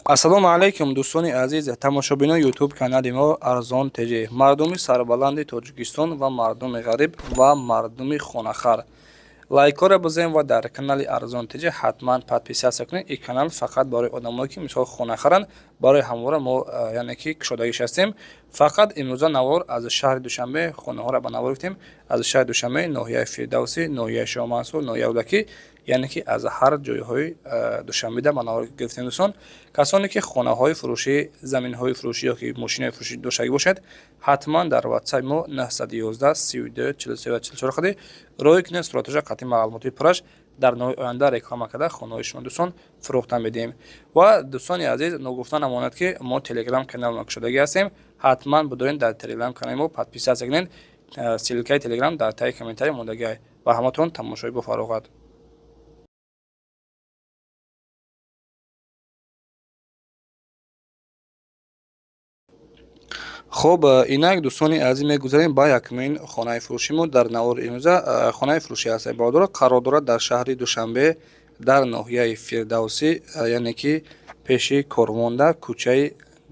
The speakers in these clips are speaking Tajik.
ассалому алайкум дӯстони азиз тамошобинои ютуб канали мо арзон теҷе. Мардуми сарбаланди Тоҷикистон ва мардуми ғариб ва мардуми хонахар, лайкора бизем ва дар канали арзон теҷе ҳатман подписатсия кунед. Ин канал фақат барои одамое ки мисол хонахаранд, барои ҳамвора мо яъне ки кушодагиш ҳастем. Фақат имрӯза навор аз шаҳри Душанбе хонаҳоро ба навор гирифтем. Аз шаҳри Душанбе, ноҳияи Фирдавсӣ, ноҳияи Шоҳ Мансур, ноҳияи Рӯдакӣ, яъне ки аз ҳар ҷойҳои Душанбеда ба навор гирифтем. Дӯстон, касоне ки хонаҳои фурӯшӣ, заминҳои фурӯшӣ ёки мошинаи фурӯшӣ доштагӣ бошад, ҳатман дар WhatsApp мо 911 32 43 44 ходи роҳӣ кунед сураташа қатъи маълумоти пурраш дар ноҳои оянда реклама карда хонаҳои шумо дӯстон фурӯхта медиҳем. Ва дӯстони азиз, ногуфта намонад ки мо телеграм канал кушодагӣ ҳастем. ҳатман бидорен дар телеграм канали мо подписатсия кунед. Силкаи телеграм дар таги комментарий мондагӣ. Ба ҳаматон тамошои бофароғат. хуб, инак дӯстони азиз мегузарем ба якумин хонаи фурӯши мо дар навори имрӯза. Хонаи фурӯши ҳастай баҳодор қарор дорад дар шаҳри Душанбе дар ноҳияи Фирдавсӣ, яъне ки пеши Корвонда, кӯчаи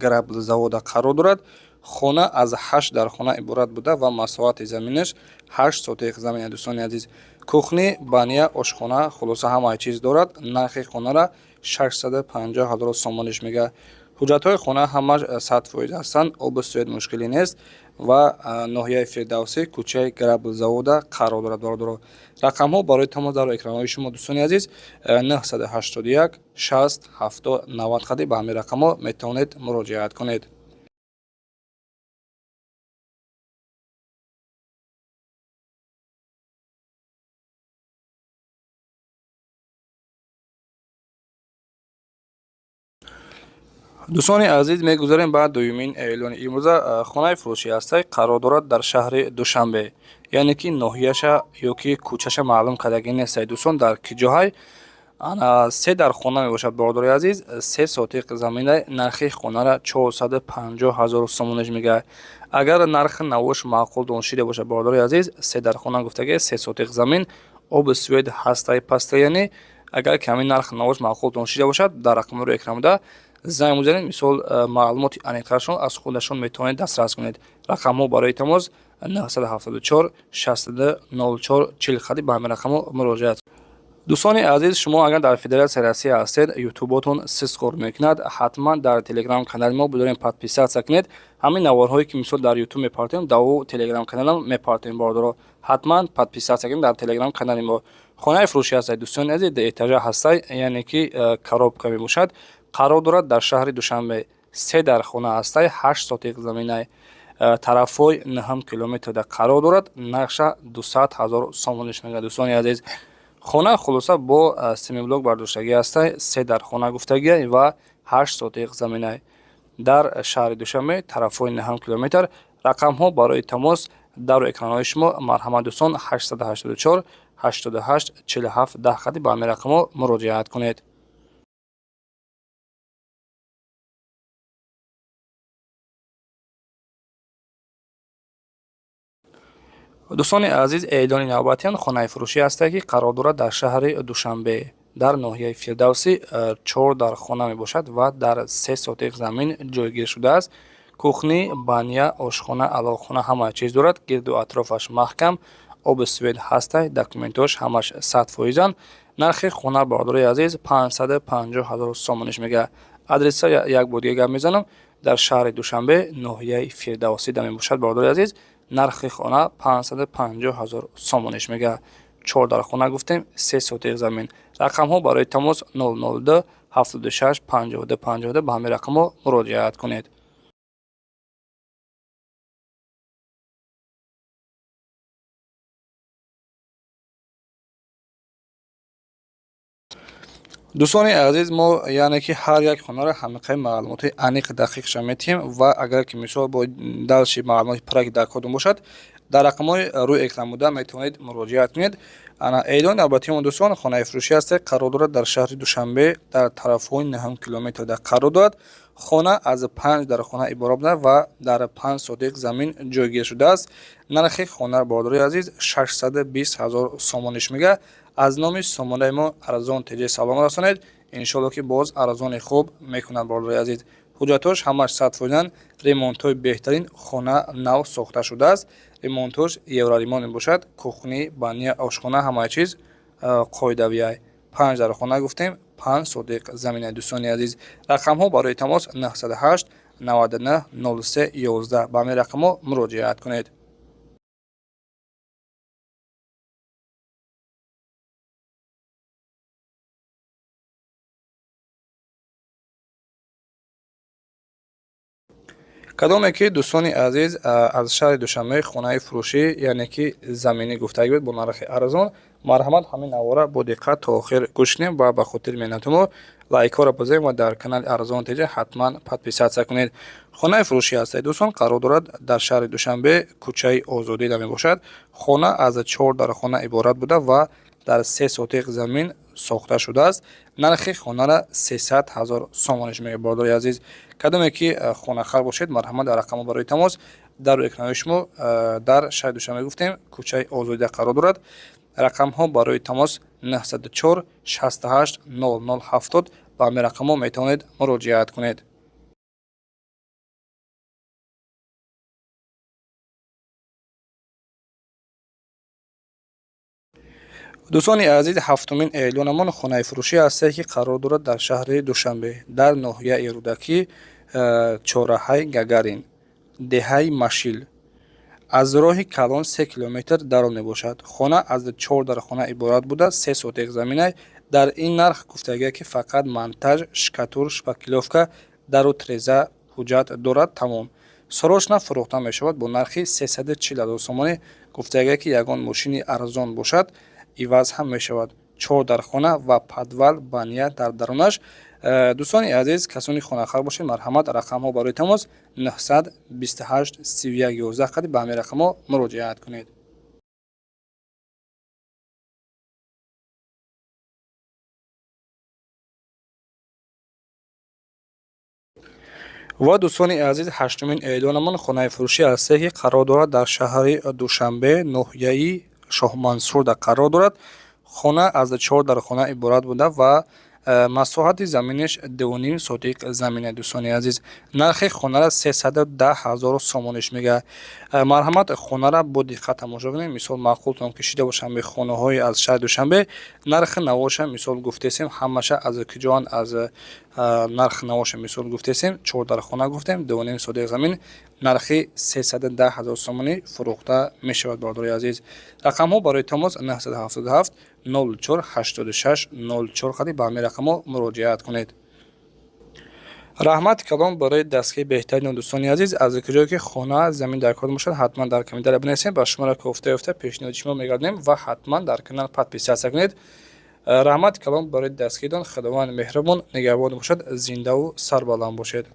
Граблзавода қарор дорад. хона аз 8 дархона иборат буда ва масоҳати заминаш 8 сотиқ замин. дӯстони азиз, кухни, баня, ошхона, хулоса ҳамаи чиз дорад. нархи хонара 650 000 сомониш мегӯяд. ҳуҷҷатҳои хона ҳамаш 100% ҳастанд. оби суед мушкилӣ нест ва ноҳияи Фирдавсӣ, кӯчаи Граблзавода қарор дорад. бародаро, рақамҳо барои тамос дар экранои шумо дӯстони азиз 981 60 70 90 хади ба ҳамин рақамҳо метавонед муроҷиат кунед. дӯстони азиз, мегузарем ба дуюмин эълони имрӯза. хонаи фурӯши ҳастай қарор дорад дар шаҳри Душанбе, яъне ки ноҳияша ёки кӯчаша маълум кардагӣ нестад. дӯстон, дар ки ҷоҳай се дар хона мебошад. бародари азиз, 3 сотиқ замина нархи хонара 450 000 сомониш мегӯяд. агар нархи навош маъқул донишида бошад, бародари азиз, се дар хона гуфтагӣ 3 сотиқ замин, оби суед ҳастай паста, яъне агар ки ҳамин нархи навош маъқул донишида бошад, дар рақамҳои экранда занг мезанед. мисол маълумоти аниқтарашон аз худашон метавонед дастрас кунед. рақамҳо барои тамос 974 62 04 40 хади ба ҳамин рақамҳо муроҷиат. дӯстони азиз, шумо агар дар Федератсияи Россия ҳастед, ютуботон сискор мекунад, ҳатман дар телеграм канали мо бидорен подписатсия кунед. ҳамин наворҳое ки мисол дар ютуб мепартем, дар телеграм каналам мепартем. бародаро, ҳатман подписатсия кунед дар телеграм канали мо. хонаи фурӯши ҳастай дӯстони азиз, деэтажа ҳастай, яъне ки коробка мебошад. қарор дорад дар шаҳри Душанбе. 3 дар хона ҳастай, 8 сотиқ заминай, тарафҳои 9 километрда қарор дорад. нархша 200 000 сомониш мегӯяд. дӯстони азиз, хона хулоса бо семиблок бардоштагӣ ҳастай, 3 дар хона гуфтагӣ ва 8 сотиқ заминай дар шаҳри Душанбе, тарафҳои 9 километр. рақамҳо барои тамос дар экранои шумо. марҳамат дӯстон, 884 88 47 10 хади ба ҳамин рақамҳо муроҷиат кунед. дӯстони азиз, эълони навбатиан хонаи фурӯшӣ ҳастай ки қарор дорад дар шаҳри Душанбе дар ноҳияи Фирдавсӣ. 4 дар хона мебошад ва дар 3 сотиқ замин ҷойгир шудааст. кухни, баня, ошхона, алоқхона ҳамаи чиз дорад. гирду атрофаш маҳкам, оби суед ҳастай, документҳош ҳамаш 100%анд. нархи хона, бародари азиз, 550 000 сомониш мегӯяд. адреса як бор дига гап мезанам, дар шаҳри Душанбе, ноҳияи Фирдавсида мебошад. бародари азиз, нархи хона 550 000 сомониш мегӯяд. 4 дар хона гуфтем, 3 сотиқ замин. рақамҳо барои тамос 002 76 52 52 ба ҳамин рақамҳо муроҷиат кунед. дӯстони азиз, мо яъне ки ҳар як хонаро ҳамиқаи маълумоти аниқ дақиқша метиҳем ва агар ки мисол бо далши маълумоти пурра ки дар кодум бошад, дар рақамҳои рӯи экран буда метавонед муроҷиат кунед. эълони навбатиён дӯстон, хонаи фурӯши ҳастай қарор дорад дар шаҳри Душанбе, дар тарафҳои 9 километрда қарор дорад. хона аз 5 дар хона иборат буда ва дар 5 сотиқ замин ҷойгир шудааст. нархи хона, бародари азиз, 620 000 сомониш мегӯяд. аз номи сомонаи мо арзон теҷе салом расонед. иншолло ки боз арзони хуб мекунад. Борадаи азиз, ҳуҷҷатош ҳамаш 100% ремонтҳои беҳтарин хона нав сохта шудааст. Ремонтҳош евроремонт мебошад. Кухни, баня, ошхона ҳамаи чиз қоидави. 5 дар хона гуфтем, 5 сотиқ заминаи дӯстони азиз. Рақамҳо барои тамос 908 99 03 11. Ба ҳамин рақамҳо муроҷиат кунед. кадоме ки дӯстони азиз аз шаҳри Душанбе хонаи фурӯшӣ яъне ки заминӣ гуфтагӣ буд бо нархи арзон, марҳамат ҳамин аввора бо диққат то охир гӯш кунед ва ба хотири меҳнатумо лайкҳоро бизоед ва дар канали Арзон ТВ ҳатман подписатсия кунед. Хонаи фурӯшӣ ҳастед дӯстон, қарор дорад дар шаҳри Душанбе, кӯчаи Озодӣ наме бошад. Хона аз 4 дархона иборат буда ва дар 3 сотиқ замин сохта шудааст. Нархи хонара 300 000 сомониш мегӯяд. Бародари азиз, кадоме ки хонахар бошед, марҳамат дар рақамҳо барои тамос дар рӯи экранои шумо дар шаҳри Душанбе гуфтем, кӯчаи Озодида қарор дорад. рақамҳо барои тамос 904 68 0070. ба ҳамин рақамҳо метавонед муроҷиат кунед. дӯстони азиз, ҳафтумин эълонамон хонаи фурӯшӣ ҳастае ки қарор дорад дар шаҳри Душанбе, дар ноҳияи Рӯдакӣ, чораҳаи Гагарин, деҳаи Машил. аз роҳи калон 3 километр дарон мебошад. Хона аз 4 дархона иборат буда 3 сотиқ заминай. дар ин нарх гуфтагӯяд ки фақат монтаж, шкатур, шпаклёвка, дару треза ҳуҷҷат дорад, тамом. сорошна фурӯхта мешавад бо нархи 340 000 сомонӣ. гуфтагӯяд ки ягон мошини арзон бошад, иваз ҳам мешавад. 4 дархона ва подвал, баня дар дарунаш. дӯстони азиз, касони хонахар бошед, марҳамат рақамҳо барои тамос 928 31 11 қади ба ҳамин рақамҳо муроҷиат кунед. ва дӯстони азиз, ҳаштумин эълонамон хонаи фурӯшӣ ҳастае ки қарор дорад дар шаҳри Душанбе, ноҳияи Шоҳмансурда қарор дорад. хона аз 4 дархона иборат буда ва масоҳати заминиш 2.5 сотиқ заминаи дӯстони азиз. нархи хонара 310 000 сомониш мегӯяд. марҳамат хонара бо диққат тамошо кунед. мисол маъқултон кишида бошанд бе хонаҳои аз шаҳри Душанбе. нархи навоша мисол гуфтесем ҳамаша аз киҷоан аз нархи навоша мисол гуфтесем 4 дархона гуфтем 2.5 сотиқ замин нархи 310 000 сомонӣ фурӯхта мешавад. бародари азиз, рақамҳо барои тамос 977 04 86 04 қади ба ҳамин рақамҳо муроҷиат кунед. раҳмати калон барои дастгирии беҳтарин дӯстони азиз. аз куҷое ки хона замин дар кор бошад, ҳатман дар комментария бинависед. ба шуморо кофта пешниҳоди шумо мегардонем ва ҳатман дар канал подписатсия кунед. раҳмати калон барои дастгиридон. худованд меҳрабон нигаҳбон бошад. зиндаву сарбаланд бошед.